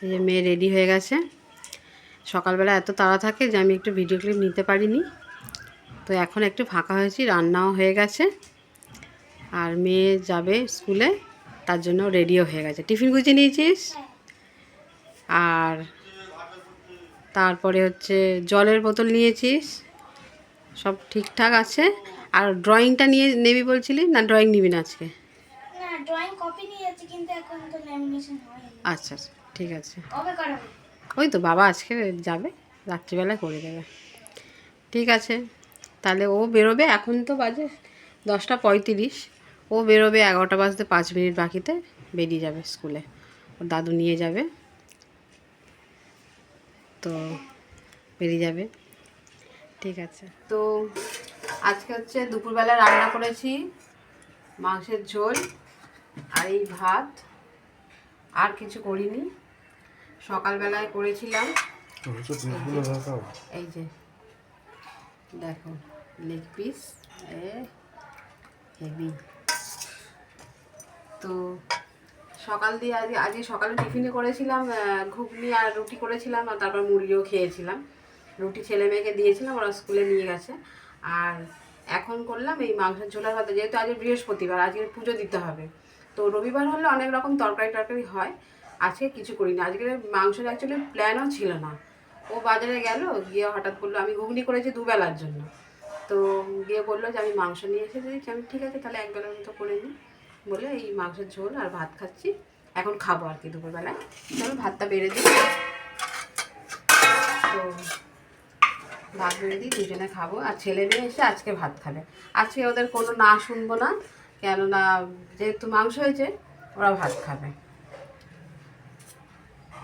এই যে মেয়ে রেডি হয়ে গেছে। সকালবেলা এত তাড়া থাকে যে আমি একটু ভিডিও ক্লিপ নিতে পারিনি, তো এখন একটু ফাঁকা হয়েছি, রান্নাও হয়ে গেছে আর মেয়ে যাবে স্কুলে, তার জন্য রেডিও হয়ে গেছে। টিফিন গুছিয়ে নিয়েছিস? আর তারপরে হচ্ছে জলের বোতল নিয়েছিস? সব ঠিকঠাক আছে? আর ড্রয়িংটা নিয়ে নেবি বলছিলি না, ড্রয়িং নিবি না আজকে? না, ড্রয়িং কপি নিয়েছি কিন্তু এখন তো ল্যামিনেশন হয়নি। আচ্ছা আচ্ছা, ঠিক আছে। কবে করাবে? ওই তো বাবা আজকে যাবে, রাত্রিবেলায় করে দেবে। ঠিক আছে, তাহলে ও বেরোবে, এখন তো বাজে 10:35, ও বেরোবে 11টা বাজতে 5 মিনিট বাকিতে বেরিয়ে যাবে স্কুলে, ওর দাদু নিয়ে যাবে, তো বেরিয়ে যাবে। ঠিক আছে, তো আজকে হচ্ছে দুপুরবেলা রান্না করেছি মাংসের ঝোল আর এই ভাত, আর কিছু করিনি। সকালবেলায় করেছিলাম এই যে দেখো লেগ পিস, হেভি। তো সকাল দিয়ে আজকে সকালে টিফিনে করেছিলাম ঘুগনি আর রুটি করেছিলাম, আর তারপর মুড়িও খেয়েছিলাম। রুটি ছেলে মেয়েকে দিয়েছিলাম, ওরা স্কুলে নিয়ে গেছে। আর এখন করলাম এই মাংসের ঝোলার ভাত, যেহেতু আজকে বৃহস্পতিবার, আজকে পুজো দিতে হবে, তো রবিবার হলে অনেক রকম তরকারি টরকারি হয়, আজকে কিছু করিনি। আজকে মাংসের অ্যাকচুয়ালি প্ল্যানও ছিল না, ও বাজারে গেল, গিয়ে হঠাৎ বললো, আমি ঘুগনি করেছি দুবেলার জন্য, তো গিয়ে বললো যে আমি মাংস নিয়ে এসে দিয়েছি। আমি ঠিক আছে তাহলে একবেলার মতো করে নিই বলে এই মাংসের ঝোল আর ভাত খাচ্ছি, এখন খাবো আর কি দুপুরবেলায়। চলো ভাতটা বেড়ে দিই, তো ভাত বেড়ে দিই, দুজনে খাবো। আর ছেলে মেয়ে এসে আজকে ভাত খাবে, আজকে ওদের কোনো না শুনবো না, কেননা যেহেতু মাংস হয়েছে ওরা ভাত খাবে,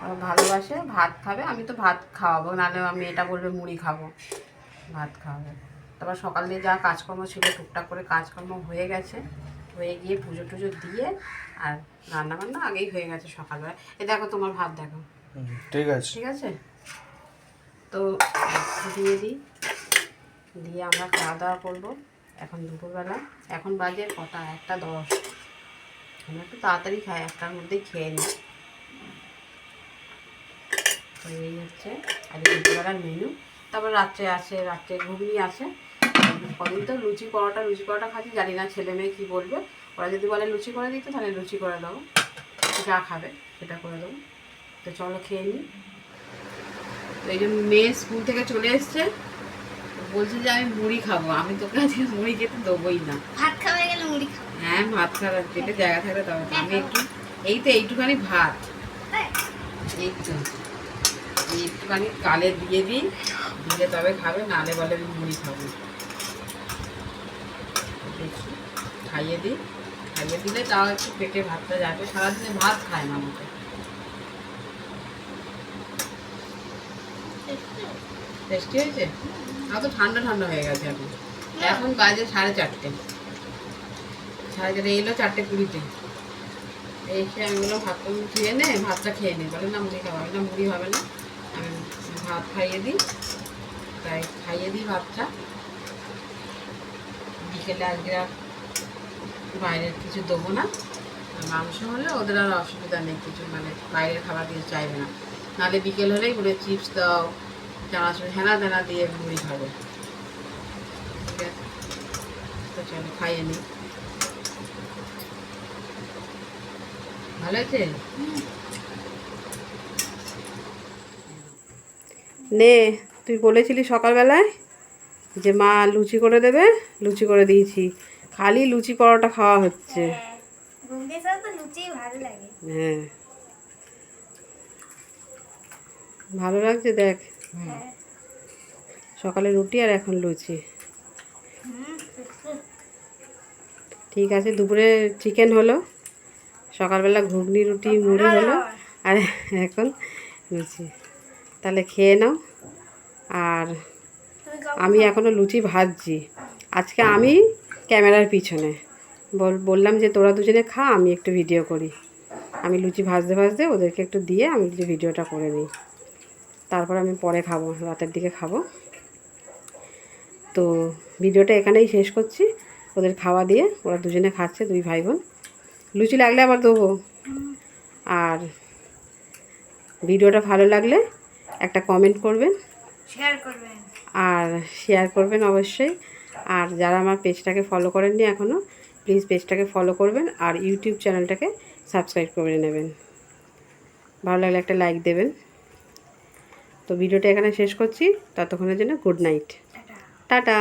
ওরা ভালোবাসে ভাত খাবে। আমি তো ভাত খাওয়াবো, নাহলে আমি এটা বলবে মুড়ি খাবো, ভাত খাওয়াবে। তারপর সকাল দিয়ে যা কাজকর্ম ছিল টুকটাক করে কাজকর্ম হয়ে গেছে, হয়ে গিয়ে পুজো টুজো দিয়ে আর রান্নাবান্না আগেই হয়ে গেছে সকালবেলা। এ দেখো তোমার ভাত দেখো, ঠিক আছে ঠিক আছে। তো দিয়ে দিই, দিয়ে আমরা খাওয়া দাওয়া করবো এখন দুপুরবেলা। এখন বাজে কটা, 1:10। আমরা একটু তাড়াতাড়ি খাই, 1টার মধ্যেই খেয়ে নিই। তো এই হচ্ছে আজকে দুপুরবেলার মেনু। তারপর রাত্রে আছে, রাত্রে ঘুগনি আছে। কদিন তো লুচি পরোটা খাচ্ছি, জানি না ছেলে মেয়ে কী বলবে। ওরা যদি বলে লুচি করে দিতে তাহলে লুচি করে দেবো, যা খাবে সেটা করে দেবো। তো চলো খেয়ে নিই। তো এই জন্য মেয়ে স্কুল থেকে চলে এসছে, বলছে যে আমি মুড়ি খাবো। আমি তোকে আজকে মুড়ি খেতে দেবোই না। ভাত খাওয়া গেলে মুড়ি খাবো? হ্যাঁ, ভাত খাওয়ার পেটে জায়গা থাকলে তবে আমি একটু এইটুখানি ভাত, এই তো একটুখানি কালে দিয়ে দিই, দিলে তবে খাবে, নালে বলে আমি মুড়ি খাবো। দেখি খাইয়ে দিই, খাইয়ে দিলে তাও একটু পেটে ভাতটা যাবে। সারাদিনে ভাত খায় না আমাকে। টেস্টি হয়েছে? তাও তো ঠান্ডা ঠান্ডা হয়ে গেছে এখন। এখন বাজে 4:30, 4:30 এলো 4:20-তে। এসে আমি বললাম ভাতটা খেয়ে নে, ভাতটা খেয়ে নে। বলে না মুড়ি খাওয়া হবে না, মুড়ি হবে না, আমি ভাত খাইয়ে দিই। তাই খাইয়ে দিই ভাতটা। বিকেলে আজকে আর বাইরের কিছু দেবো না, মাংস হলে ওদের আর অসুবিধা নেই কিছু, মানে বাইরের খাবার কিছু চাইবে না। নাহলে বিকেল হলেই বলে চিপস দাও, চানাচুর হেনা দেনা দিয়ে মুড়ি খাবে। ঠিক আছে, তো চলো খাইয়ে নিই। ভালো আছে? নে, তুই বলেছিলি সকালবেলায় যে মা লুচি করে দেবে, লুচি করে দিয়েছি। খালি লুচি পরোটা খাওয়া হচ্ছে। ঘুগনি ছাড়া তো লুচি ভালো লাগে। হ্যাঁ, ভালো লাগছে দেখ, সকালে রুটি আর এখন লুচি। ঠিক আছে, দুপুরে চিকেন হলো, সকালবেলা ঘুগনি রুটি মুড়ি হলো, আর এখন লুচি। তাহলে খেয়ে নাও। আর আমি এখনও লুচি ভাজছি। আজকে আমি ক্যামেরার পিছনে বললাম যে তোরা দুজনে খা, আমি একটু ভিডিও করি। আমি লুচি ভাজতে ভাজতে ওদেরকে একটু দিয়ে আমি যে ভিডিওটা করে নিই, তারপর আমি পরে খাবো, রাতের দিকে খাবো। তো ভিডিওটা এখানেই শেষ করছি। ওদের খাওয়া দিয়ে ওরা দুজনে খাচ্ছে, দুই ভাই বোন। লুচি লাগলে আবার দেবো। আর ভিডিওটা ভালো লাগলে একটা কমেন্ট করবেন শেয়ার করবেন। আর শেয়ার করবেন অবশ্যই। আর যারা আমার পেজটাকে ফলো করেননি এখনও, প্লিজ পেজটাকে ফলো করবেন আর ইউটিউব চ্যানেলটাকে সাবস্ক্রাইব করে নেবেন। ভালো লাগলে একটা লাইক দেবেন। তো ভিডিওটা এখানে শেষ করছি, ততক্ষণের জন্য গুড নাইট, টাটা। টাটা।